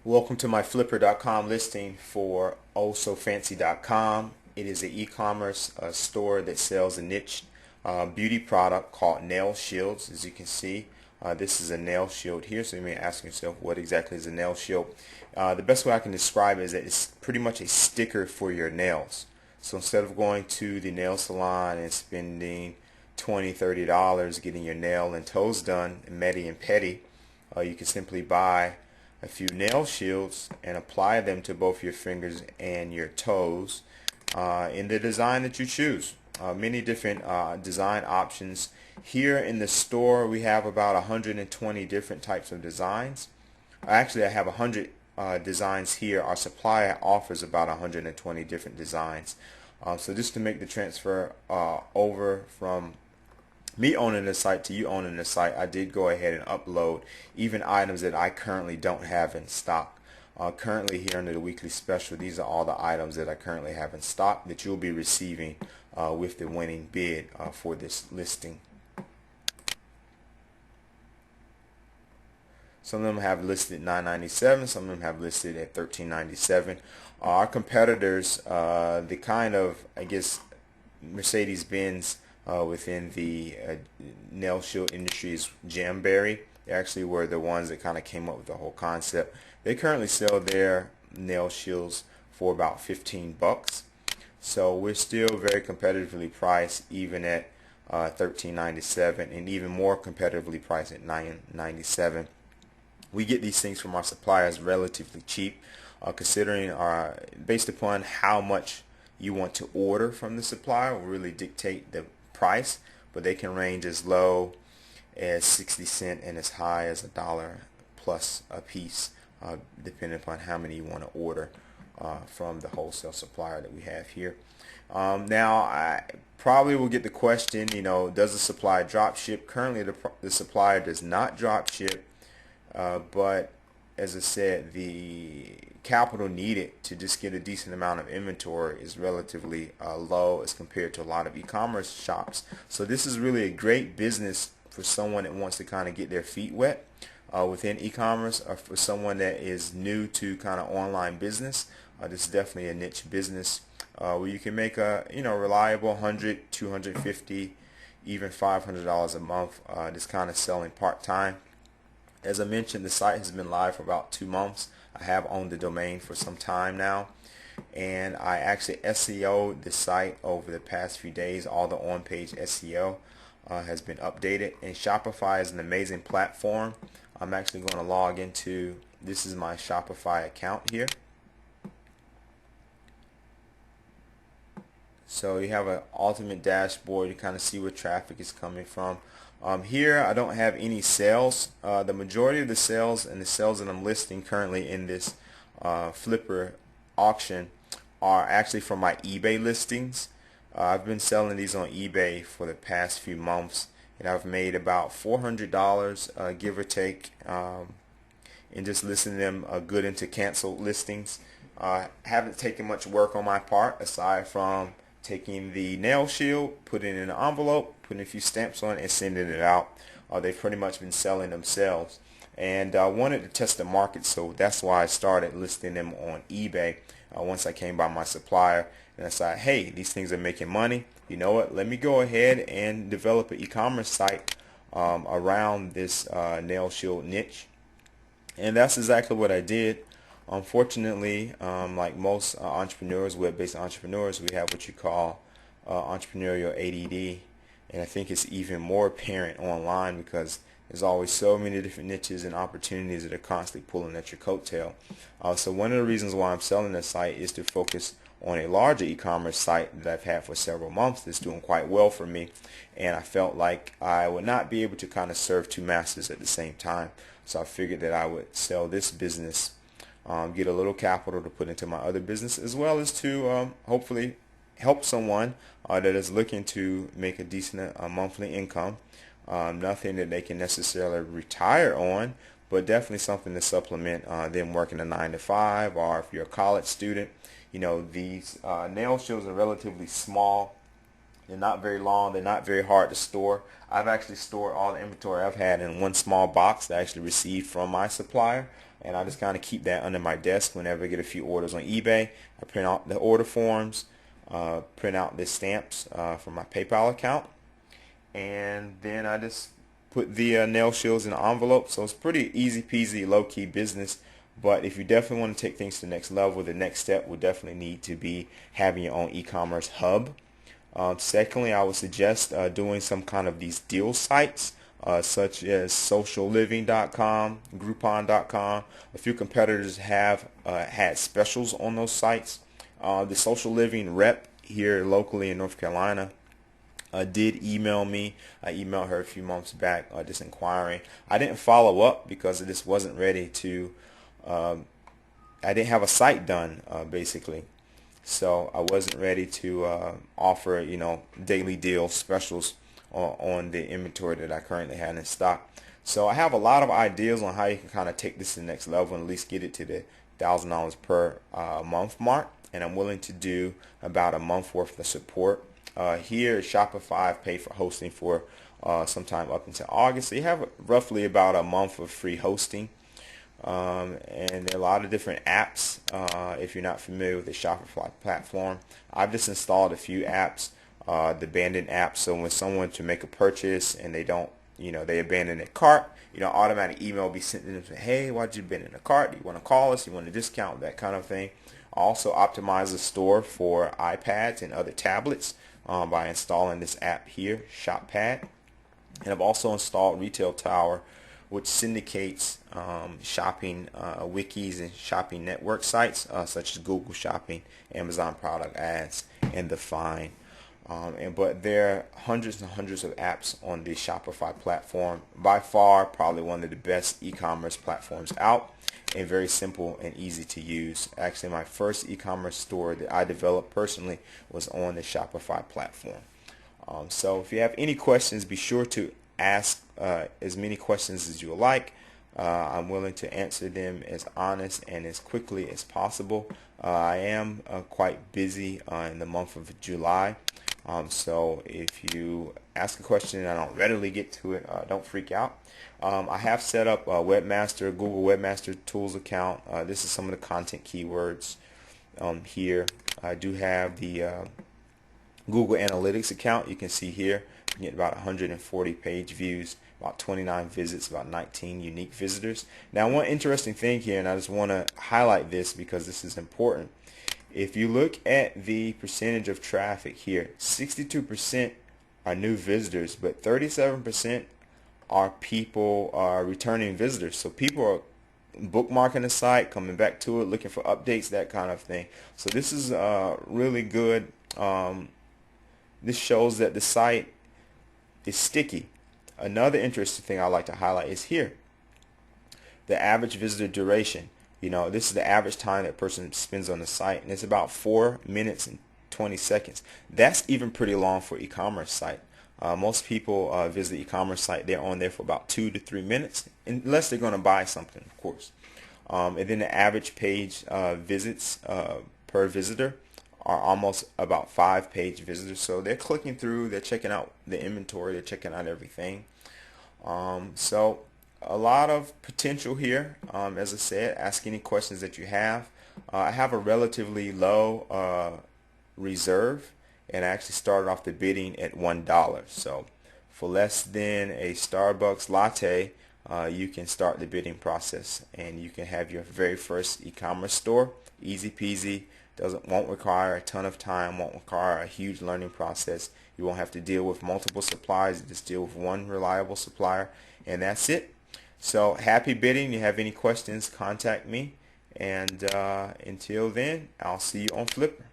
Welcome to my flipper.com listing for ohsofancy.com. It is an e-commerce store that sells a niche beauty product called nail shields. As you can see, this is a nail shield here, so you may ask yourself, what exactly is a nail shield? The best way I can describe it is that it's pretty much a sticker for your nails. So instead of going to the nail salon and spending $20, $30 getting your nail and toes done, medi and pedi, you can simply buy a few nail shields and apply them to both your fingers and your toes in the design that you choose. Many different design options. Here in the store we have about 120 different types of designs. Actually, I have 100 designs here. Our supplier offers about 120 different designs. So just to make the transfer over from me owning the site to you owning the site, I did go ahead and upload even items that I currently don't have in stock. Currently here under the weekly special, these are all the items that I currently have in stock that you'll be receiving with the winning bid for this listing. Some of them have listed $9.97, some of them have listed at $13.97. Our competitors, the kind of, I guess, Mercedes-Benz within the nail shield industry is Jamberry. They actually were the ones that kind of came up with the whole concept. They currently sell their nail shields for about 15 bucks. So we're still very competitively priced, even at $13.97, and even more competitively priced at $9.97. We get these things from our suppliers relatively cheap, considering based upon how much you want to order from the supplier will really dictate the price, but they can range as low as 60 cents and as high as $1 plus a piece, depending upon how many you want to order from the wholesale supplier that we have here. Now, I probably will get the question, does the supplier drop ship? Currently, the supplier does not drop ship, but as I said, the capital needed to just get a decent amount of inventory is relatively low as compared to a lot of e-commerce shops. So this is really a great business for someone that wants to kind of get their feet wet within e-commerce, or for someone that is new to kind of online business. This is definitely a niche business where you can make a reliable 100, 250, even $500 a month. Just kind of selling part-time. As I mentioned, the site has been live for about 2 months. I have owned the domain for some time now, and I actually SEO'd the site over the past few days. All the on-page SEO has been updated, and Shopify is an amazing platform. I'm actually going to log into, this is my Shopify account here. So you have an ultimate dashboard. You kind of see where traffic is coming from. Here I don't have any sales. The majority of the sales and the sales that I'm listing currently in this Flipper auction are actually from my eBay listings. I've been selling these on eBay for the past few months, and I've made about $400 give or take in just listing them good into canceled listings. Haven't taken much work on my part aside from taking the nail shield, putting it in an envelope, putting a few stamps on it, and sending it out. They've pretty much been selling themselves. And I wanted to test the market, so that's why I started listing them on eBay once I came by my supplier. And I said, hey, these things are making money. You know what? Let me go ahead and develop an e-commerce site around this nail shield niche. And that's exactly what I did. Unfortunately, like most entrepreneurs, web-based entrepreneurs, we have what you call entrepreneurial ADD, and I think it's even more apparent online because there's always so many different niches and opportunities that are constantly pulling at your coattail. So one of the reasons why I'm selling this site is to focus on a larger e-commerce site that I've had for several months that's doing quite well for me, and I felt like I would not be able to kind of serve two masters at the same time. So I figured that I would sell this business, get a little capital to put into my other business, as well as to hopefully help someone that is looking to make a decent monthly income. Nothing that they can necessarily retire on, but definitely something to supplement them working a 9 to 5, or if you're a college student. These nail shields are relatively small. They're not very long. They're not very hard to store. I've actually stored all the inventory I've had in one small box that I actually received from my supplier. and I just kind of keep that under my desk whenever I get a few orders on eBay. I print out the order forms, print out the stamps from my PayPal account, and then I just put the nail shields in the envelope. So it's pretty easy peasy, low-key business. But if you definitely want to take things to the next level, the next step would definitely need to be having your own e-commerce hub. Secondly, I would suggest doing some kind of these deal sites, such as socialliving.com, groupon.com. A few competitors have had specials on those sites. The Social Living rep here locally in North Carolina did email me. I emailed her a few months back just inquiring. I didn't follow up because I just wasn't ready to, I didn't have a site done basically. So I wasn't ready to offer, daily deal specials on the inventory that I currently had in stock. So I have a lot of ideas on how you can kind of take this to the next level and at least get it to the $1,000 per month mark. And I'm willing to do about a month worth of support. Here at Shopify, I've paid for hosting for sometime up until August. So you have roughly about a month of free hosting. And there are a lot of different apps if you're not familiar with the Shopify platform. I've just installed a few apps, the abandoned apps. So when someone to make a purchase and they don't, they abandon their cart, automatic email will be sent to them saying, hey, why'd you abandon the cart? Do you want to call us? You want a discount? That kind of thing. I also optimize the store for iPads and other tablets by installing this app here, ShopPad. And I've also installed Retail Tower, which syndicates shopping wikis and shopping network sites such as Google Shopping, Amazon Product Ads, and The Find. But there are hundreds and hundreds of apps on the Shopify platform. By far, probably one of the best e-commerce platforms out, and very simple and easy to use. Actually, my first e-commerce store that I developed personally was on the Shopify platform. So if you have any questions, be sure to ask as many questions as you like. I'm willing to answer them as honest and as quickly as possible. I am quite busy in the month of July. So if you ask a question and I don't readily get to it, don't freak out. I have set up a Webmaster, Google Webmaster Tools account. This is some of the content keywords here. I do have the Google Analytics account. You can see here you get about 140 page views, about 29 visits, about 19 unique visitors. Now, one interesting thing here, and I just want to highlight this because this is important. If you look at the percentage of traffic here, 62% are new visitors, but 37% are people returning visitors. So people are bookmarking the site, coming back to it, looking for updates, that kind of thing. So this is really good. This shows that the site is sticky. Another interesting thing I like to highlight is here. The average visitor duration. This is the average time that person spends on the site, and it's about 4 minutes and 20 seconds. That's even pretty long for e-commerce site. Most people visit the e-commerce site, they're on there for about 2 to 3 minutes, unless they're going to buy something, of course. And then the average page visits per visitor are almost about 5 page visitors. So they're clicking through, they're checking out the inventory, they're checking out everything. So a lot of potential here. As I said, ask any questions that you have. I have a relatively low reserve, and I actually started off the bidding at $1. So for less than a Starbucks latte, you can start the bidding process, and you can have your very first e-commerce store. Easy peasy. Won't require a ton of time, won't require a huge learning process. You won't have to deal with multiple suppliers. You just deal with one reliable supplier, and that's it. So happy bidding. If you have any questions, contact me. And until then, I'll see you on Flipper.